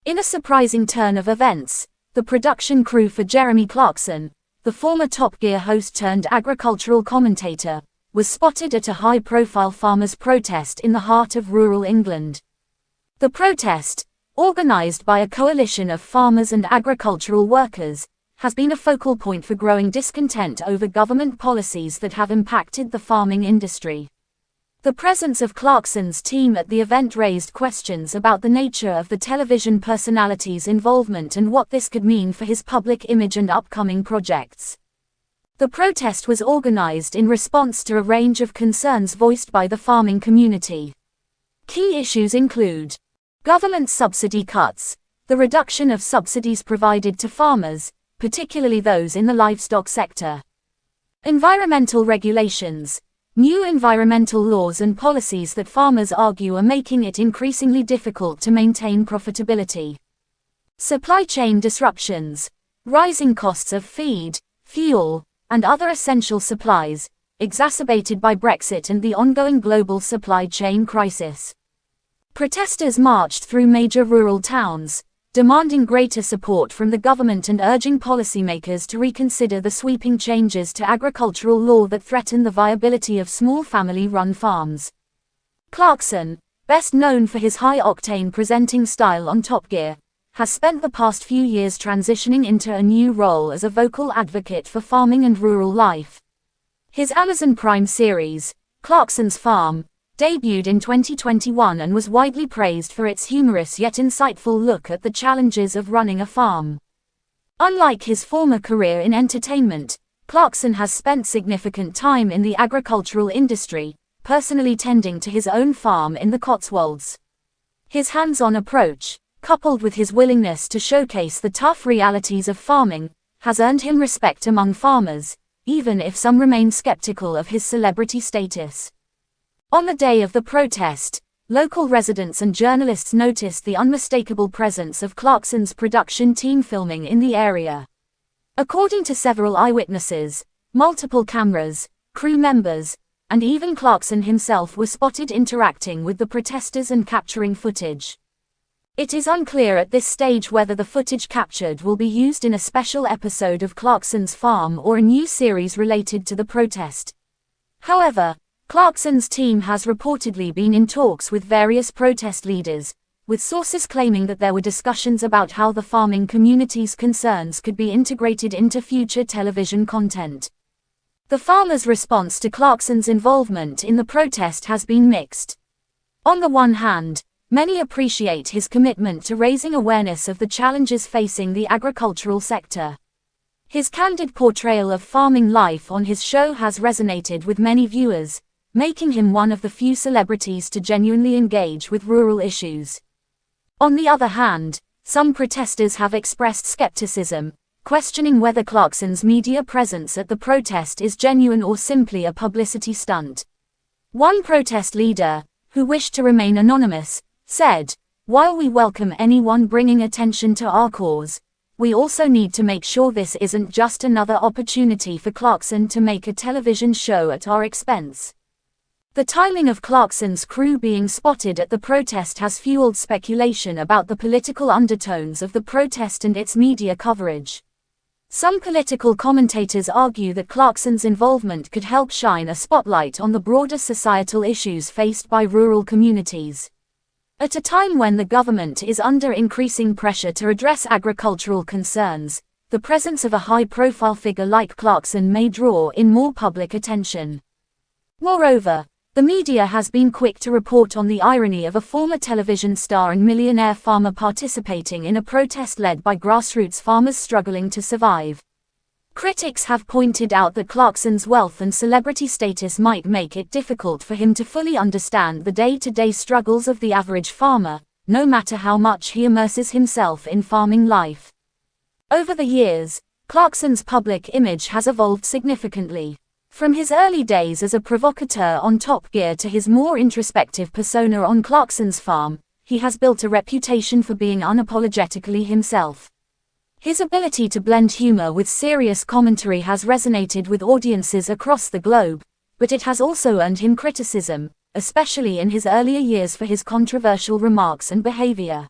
In a surprising turn of events, the production crew for Jeremy Clarkson, the former Top Gear host turned agricultural commentator, was spotted at a high-profile farmers' protest in the heart of rural England. The protest, organized by a coalition of farmers and agricultural workers, has been a focal point for growing discontent over government policies that have impacted the farming industry. The presence of Clarkson's team at the event raised questions about the nature of the television personality's involvement and what this could mean for his public image and upcoming projects. The protest was organized in response to a range of concerns voiced by the farming community. Key issues include government subsidy cuts, the reduction of subsidies provided to farmers, particularly those in the livestock sector, environmental regulations, new environmental laws and policies that farmers argue are making it increasingly difficult to maintain profitability, supply chain disruptions, rising costs of feed, fuel, and other essential supplies, exacerbated by Brexit and the ongoing global supply chain crisis. Protesters marched through major rural towns, demanding greater support from the government and urging policymakers to reconsider the sweeping changes to agricultural law that threaten the viability of small family-run farms. Clarkson, best known for his high-octane presenting style on Top Gear, has spent the past few years transitioning into a new role as a vocal advocate for farming and rural life. His Amazon Prime series, Clarkson's Farm, debuted in 2021 and was widely praised for its humorous yet insightful look at the challenges of running a farm. Unlike his former career in entertainment, Clarkson has spent significant time in the agricultural industry, personally tending to his own farm in the Cotswolds. His hands-on approach, coupled with his willingness to showcase the tough realities of farming, has earned him respect among farmers, even if some remain skeptical of his celebrity status. On the day of the protest, local residents and journalists noticed the unmistakable presence of Clarkson's production team filming in the area. According to several eyewitnesses, multiple cameras, crew members, and even Clarkson himself were spotted interacting with the protesters and capturing footage. It is unclear at this stage whether the footage captured will be used in a special episode of Clarkson's Farm or a new series related to the protest. However, Clarkson's team has reportedly been in talks with various protest leaders, with sources claiming that there were discussions about how the farming community's concerns could be integrated into future television content. The farmers' response to Clarkson's involvement in the protest has been mixed. On the one hand, many appreciate his commitment to raising awareness of the challenges facing the agricultural sector. His candid portrayal of farming life on his show has resonated with many viewers, making him one of the few celebrities to genuinely engage with rural issues. On the other hand, some protesters have expressed skepticism, questioning whether Clarkson's media presence at the protest is genuine or simply a publicity stunt. One protest leader, who wished to remain anonymous, said, "While we welcome anyone bringing attention to our cause, we also need to make sure this isn't just another opportunity for Clarkson to make a television show at our expense." The timing of Clarkson's crew being spotted at the protest has fueled speculation about the political undertones of the protest and its media coverage. Some political commentators argue that Clarkson's involvement could help shine a spotlight on the broader societal issues faced by rural communities. At a time when the government is under increasing pressure to address agricultural concerns, the presence of a high-profile figure like Clarkson may draw in more public attention. Moreover, the media has been quick to report on the irony of a former television star and millionaire farmer participating in a protest led by grassroots farmers struggling to survive. Critics have pointed out that Clarkson's wealth and celebrity status might make it difficult for him to fully understand the day-to-day struggles of the average farmer, no matter how much he immerses himself in farming life. Over the years, Clarkson's public image has evolved significantly. From his early days as a provocateur on Top Gear to his more introspective persona on Clarkson's Farm, he has built a reputation for being unapologetically himself. His ability to blend humor with serious commentary has resonated with audiences across the globe, but it has also earned him criticism, especially in his earlier years for his controversial remarks and behavior.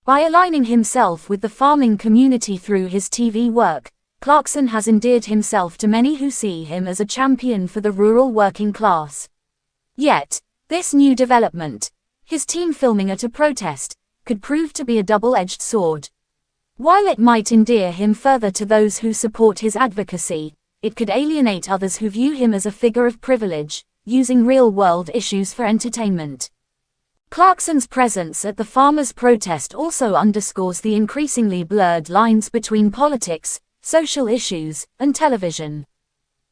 By aligning himself with the farming community through his TV work, Clarkson has endeared himself to many who see him as a champion for the rural working class. Yet, this new development, his team filming at a protest, could prove to be a double-edged sword. While it might endear him further to those who support his advocacy, it could alienate others who view him as a figure of privilege, using real-world issues for entertainment. Clarkson's presence at the farmers' protest also underscores the increasingly blurred lines between politics, social issues, and television.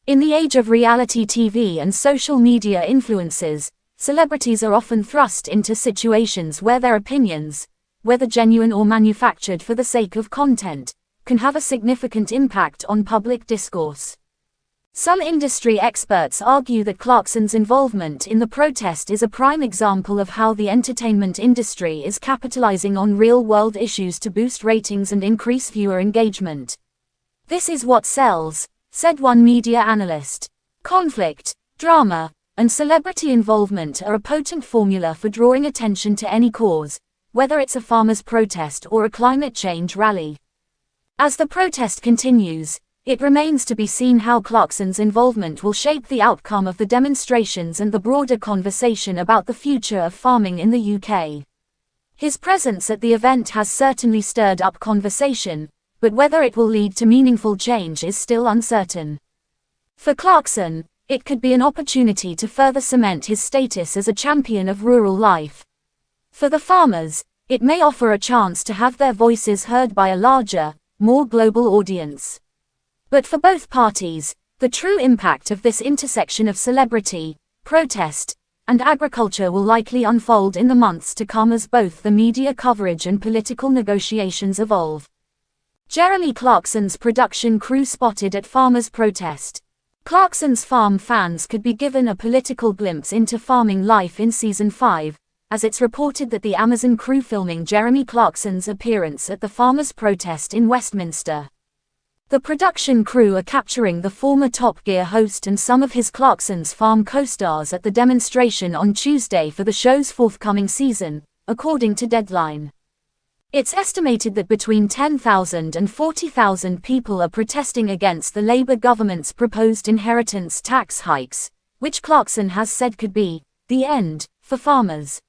In the age of reality TV and social media influences, celebrities are often thrust into situations where their opinions, whether genuine or manufactured for the sake of content, can have a significant impact on public discourse. Some industry experts argue that Clarkson's involvement in the protest is a prime example of how the entertainment industry is capitalizing on real-world issues to boost ratings and increase viewer engagement. "This is what sells," said one media analyst. Conflict, drama, and celebrity involvement are a potent formula for drawing attention to any cause, whether it's a farmers' protest or a climate change rally. As the protest continues, it remains to be seen how Clarkson's involvement will shape the outcome of the demonstrations and the broader conversation about the future of farming in the UK. His presence at the event has certainly stirred up conversation, but whether it will lead to meaningful change is still uncertain. For Clarkson, it could be an opportunity to further cement his status as a champion of rural life. For the farmers, it may offer a chance to have their voices heard by a larger, more global audience. But for both parties, the true impact of this intersection of celebrity, protest, and agriculture will likely unfold in the months to come as both the media coverage and political negotiations evolve. Jeremy Clarkson's production crew spotted at farmers' protest. Clarkson's farm fans could be given a political glimpse into farming life in Season 5, as it's reported that the Amazon crew filming Jeremy Clarkson's appearance at the farmers' protest in Westminster. The production crew are capturing the former Top Gear host and some of his Clarkson's farm co-stars at the demonstration on Tuesday for the show's forthcoming season, according to Deadline. It's estimated that between 10,000 and 40,000 people are protesting against the Labour government's proposed inheritance tax hikes, which Clarkson has said could be the end for farmers.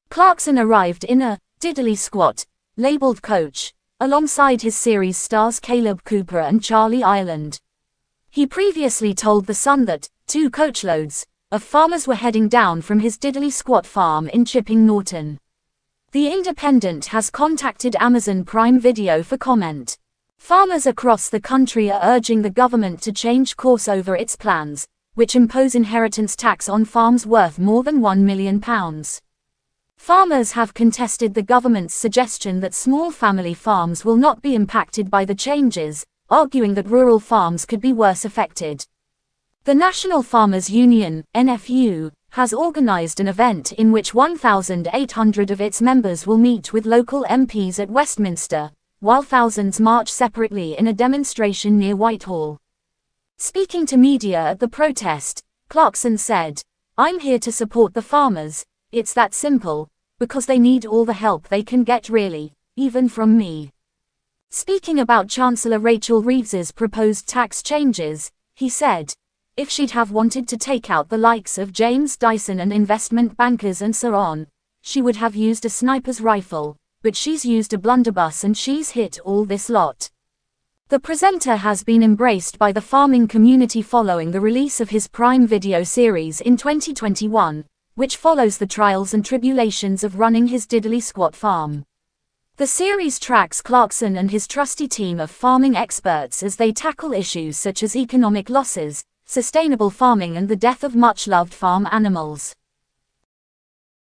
Clarkson arrived in a diddly squat, labelled coach, alongside his series stars Caleb Cooper and Charlie Ireland. He previously told The Sun that 2 coachloads of farmers were heading down from his diddly squat farm in Chipping Norton. The Independent has contacted Amazon Prime Video for comment. Farmers across the country are urging the government to change course over its plans, which impose inheritance tax on farms worth more than £1 million. Farmers have contested the government's suggestion that small family farms will not be impacted by the changes, arguing that rural farms could be worse affected. The National Farmers Union, NFU, has organized an event in which 1,800 of its members will meet with local MPs at Westminster, while thousands march separately in a demonstration near Whitehall. Speaking to media at the protest, Clarkson said, "I'm here to support the farmers. It's that simple, because they need all the help they can get really, even from me." Speaking about Chancellor Rachel Reeves's proposed tax changes, he said, "If she'd have wanted to take out the likes of James Dyson and investment bankers and so on, she would have used a sniper's rifle, but she's used a blunderbuss and she's hit all this lot." The presenter has been embraced by the farming community following the release of his Prime Video series in 2021, which follows the trials and tribulations of running his diddly squat farm. The series tracks Clarkson and his trusty team of farming experts as they tackle issues such as economic losses, sustainable farming and the death of much-loved farm animals.